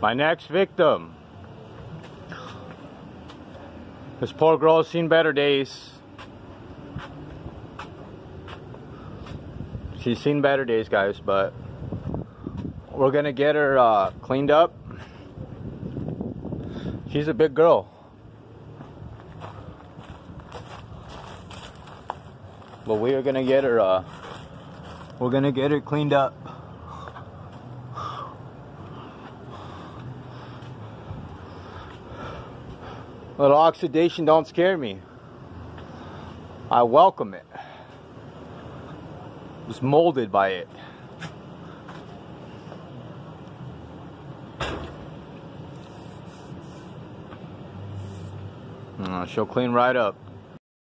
My next victim. This poor girl's seen better days. She's seen better days, guys, but we're gonna get her cleaned up. She's a big girl. But we are gonna get her we're gonna get her cleaned up. Little oxidation don't scare me. I welcome it. I was molded by it. She'll clean right up.